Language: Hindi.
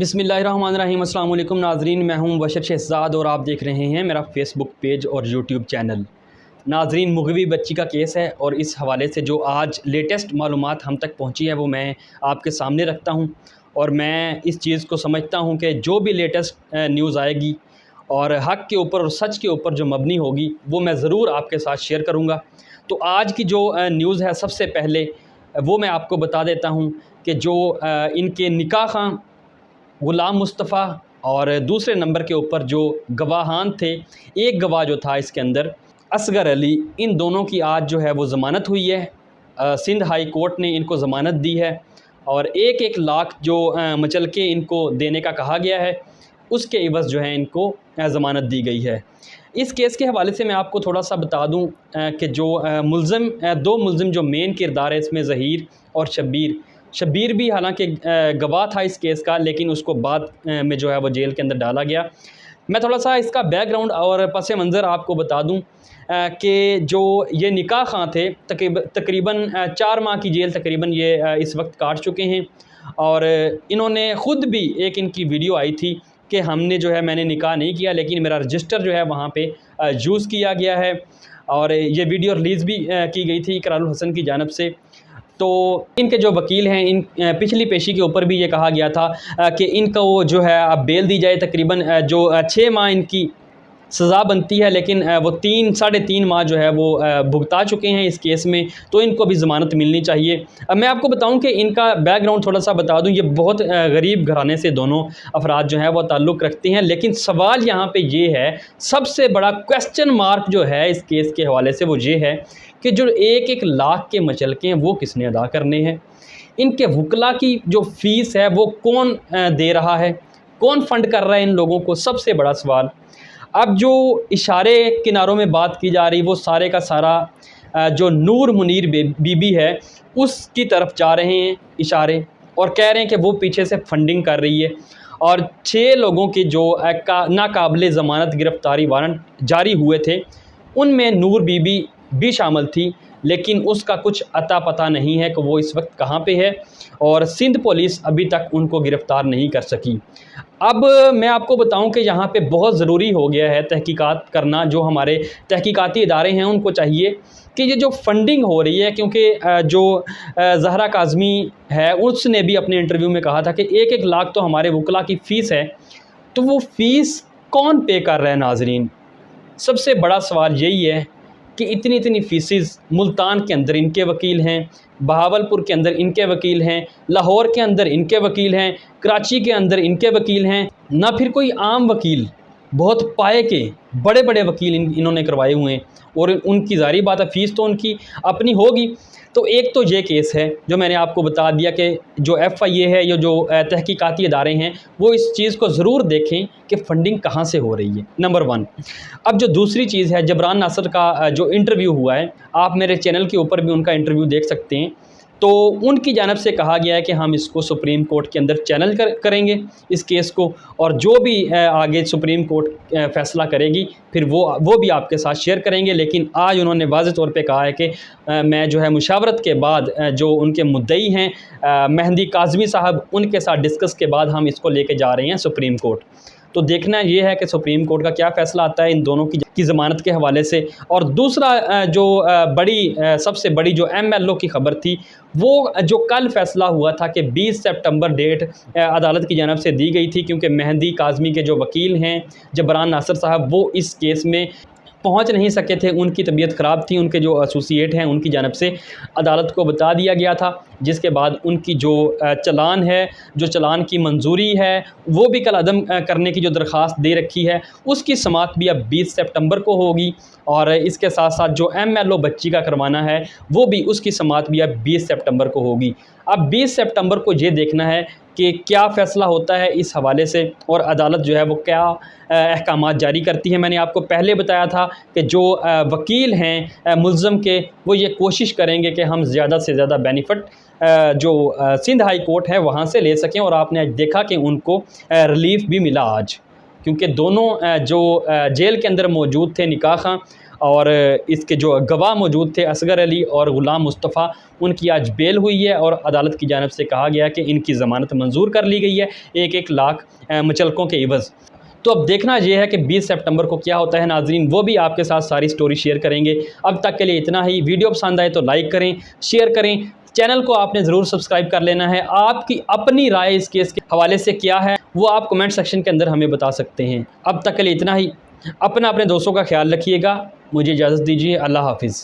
बिस्मिल्लाहिर्रहमानिर्रहीम। अस्सलाम वालेकुम नाज़रीन, मैं हूं बशर शहज़ाद और आप देख रहे हैं मेरा फ़ेसबुक पेज और यूट्यूब चैनल। नाज़रीन, मुग़वी बच्ची का केस है और इस हवाले से जो आज लेटेस्ट मालूमात हम तक पहुंची है वो मैं आपके सामने रखता हूं। और मैं इस चीज़ को समझता हूं कि जो भी लेटेस्ट न्यूज़ आएगी और हक़ के ऊपर और सच के ऊपर जो मबनी होगी वो मैं ज़रूर आपके साथ शेयर करूँगा। तो आज की जो न्यूज़ है, सबसे पहले वो मैं आपको बता देता हूँ कि जो इनके निकाह खां ग़ुलाम मुस्तफ़ा और दूसरे नंबर के ऊपर जो गवाहान थे, एक गवाह जो था इसके अंदर असगर अली, इन दोनों की आज जो है वो ज़मानत हुई है। सिंध हाई कोर्ट ने इनको ज़मानत दी है और 1-1 लाख जो मचलके इनको देने का कहा गया है, उसके इवज़ जो है इनको ज़मानत दी गई है। इस केस के हवाले से मैं आपको थोड़ा सा बता दूं कि जो दो मुलज़िम जो मेन किरदार है इसमें, ज़हीर और शब्बीर भी हालांकि गवाह था इस केस का, लेकिन उसको बाद में जो है वो जेल के अंदर डाला गया। मैं थोड़ा सा इसका बैकग्राउंड और पस मंज़र आपको बता दूं कि जो ये निकाह खां थे तकरीबन 4 माह की जेल तकरीबन ये इस वक्त काट चुके हैं। और इन्होंने ख़ुद भी, एक इनकी वीडियो आई थी कि हमने जो है, मैंने निकाह नहीं किया लेकिन मेरा रजिस्टर जो है वहाँ पे यूज़ किया गया है। और ये वीडियो रिलीज़ भी की गई थी इकरारुल हसन की जानिब से। तो इनके जो वकील हैं, इन पिछली पेशी के ऊपर भी ये कहा गया था कि इनको जो है अब बेल दी जाए। तकरीबन जो 6 माह इनकी सज़ा बनती है, लेकिन वो 3-3.5 माह जो है वो भुगता चुके हैं इस केस में, तो इनको भी ज़मानत मिलनी चाहिए। अब मैं आपको बताऊं कि इनका बैकग्राउंड थोड़ा सा बता दूं। ये बहुत गरीब घराने से दोनों अफराद जो हैं वो ताल्लुक़ रखते हैं। लेकिन सवाल यहाँ पे ये है, सबसे बड़ा क्वेश्चन मार्क जो है इस केस के हवाले से वो ये है कि जो 1-1 लाख के मचलके हैं वो किसने अदा करने हैं। इनके वकला की जो फ़ीस है वो कौन दे रहा है, कौन फ़ंड कर रहा है इन लोगों को, सबसे बड़ा सवाल। अब जो इशारे किनारों में बात की जा रही, वो सारे का सारा जो नूर मुनीर बीबी है उसकी तरफ जा रहे हैं इशारे, और कह रहे हैं कि वो पीछे से फंडिंग कर रही है। और 6 लोगों की जो नाकाबिले ज़मानत गिरफ़्तारी वारंट जारी हुए थे, उनमें नूर बीबी भी शामिल थी, लेकिन उसका कुछ अता पता नहीं है कि वो इस वक्त कहाँ पे है, और सिंध पुलिस अभी तक उनको गिरफ़्तार नहीं कर सकी। अब मैं आपको बताऊं कि यहाँ पे बहुत ज़रूरी हो गया है तहकीकात करना। जो हमारे तहकीकाती इदारे हैं उनको चाहिए कि ये जो फंडिंग हो रही है, क्योंकि जो ज़हरा काज़मी है उसने भी अपने इंटरव्यू में कहा था कि 1-1 लाख तो हमारे वकला की फ़ीस है, तो वो फ़ीस कौन पे कर रहा है। नाज़रीन, सबसे बड़ा सवाल यही है कि इतनी फ़ीसेस मुल्तान के अंदर इनके वकील हैं, बहावलपुर के अंदर इनके वकील हैं, लाहौर के अंदर इनके वकील हैं, कराची के अंदर इनके वकील हैं, ना फिर कोई आम वकील, बहुत पाए के बड़े बड़े वकील इन्होंने करवाए हुए हैं। और उनकी ज़ाहिर बात है फ़ीस तो उनकी अपनी होगी। तो एक तो ये केस है जो मैंने आपको बता दिया कि जो FIA है या जो तहकीकाती इदारे हैं वो इस चीज़ को ज़रूर देखें कि फ़ंडिंग कहाँ से हो रही है, नंबर 1। अब जो दूसरी चीज़ है, जबरान नासर का जो इंटरव्यू हुआ है, आप मेरे चैनल के ऊपर भी उनका इंटरव्यू देख सकते हैं। तो उनकी जानिब से कहा गया है कि हम इसको सुप्रीम कोर्ट के अंदर चैनल करेंगे इस केस को, और जो भी आगे सुप्रीम कोर्ट फ़ैसला करेगी फिर वो भी आपके साथ शेयर करेंगे। लेकिन आज उन्होंने वाज़ेह तौर पे कहा है कि मैं जो है मुशावरत के बाद जो उनके मुद्दई हैं मेहंदी काज़मी साहब, उनके साथ डिस्कस के बाद हम इसको लेके जा रहे हैं सुप्रीम कोर्ट। तो देखना ये है कि सुप्रीम कोर्ट का क्या फ़ैसला आता है इन दोनों की ज़मानत के हवाले से। और दूसरा जो सबसे बड़ी जो MLO की ख़बर थी, वो जो कल फ़ैसला हुआ था कि 20 सितंबर डेट अदालत की जानिब से दी गई थी, क्योंकि मेहंदी काज़मी के जो वकील हैं जबरान नासर साहब, वो इस केस में पहुंच नहीं सके थे, उनकी तबीयत ख़राब थी। उनके जो एसोसिएट हैं उनकी जानिब से अदालत को बता दिया गया था, जिसके बाद उनकी जो चलान है, जो चलान की मंजूरी है, वो भी कल अदम करने की जो दरख्वास्त दे रखी है, उसकी समाअत भी अब 20 सितंबर को होगी। और इसके साथ साथ जो MLO बच्ची का करवाना है वो भी, उसकी समाअत भी अब 20 सितंबर को होगी। अब 20 सितंबर को ये देखना है कि क्या फ़ैसला होता है इस हवाले से, और अदालत जो है वो क्या अहकामात जारी करती है। मैंने आपको पहले बताया था कि जो वकील हैं मुल्ज़म के, वो ये कोशिश करेंगे कि हम ज़्यादा से ज़्यादा बेनिफिट जो सिंध हाई कोर्ट है वहाँ से ले सकें। और आपने देखा कि उनको रिलीफ़ भी मिला आज, क्योंकि दोनों जो जेल के अंदर मौजूद थे निकाह खां और इसके जो गवाह मौजूद थे असगर अली और ग़ुलाम मुस्तफ़ा, उनकी आज बेल हुई है और अदालत की जानिब से कहा गया कि इनकी ज़मानत मंजूर कर ली गई है 1-1 लाख मुचलकों के इवज़। तो अब देखना ये है कि 20 सितंबर को क्या होता है नाज़रीन, वो भी आपके साथ सारी स्टोरी शेयर करेंगे। अब तक के लिए इतना ही। वीडियो पसंद आए तो लाइक करें, शेयर करें, चैनल को आपने ज़रूर सब्सक्राइब कर लेना है। आपकी अपनी राय इस केस के हवाले से क्या है वो आप कमेंट सेक्शन के अंदर हमें बता सकते हैं। अब तक के लिए इतना ही। अपने दोस्तों का ख्याल रखिएगा। मुझे इजाज़त दीजिए। अल्लाह हाफ़िज़।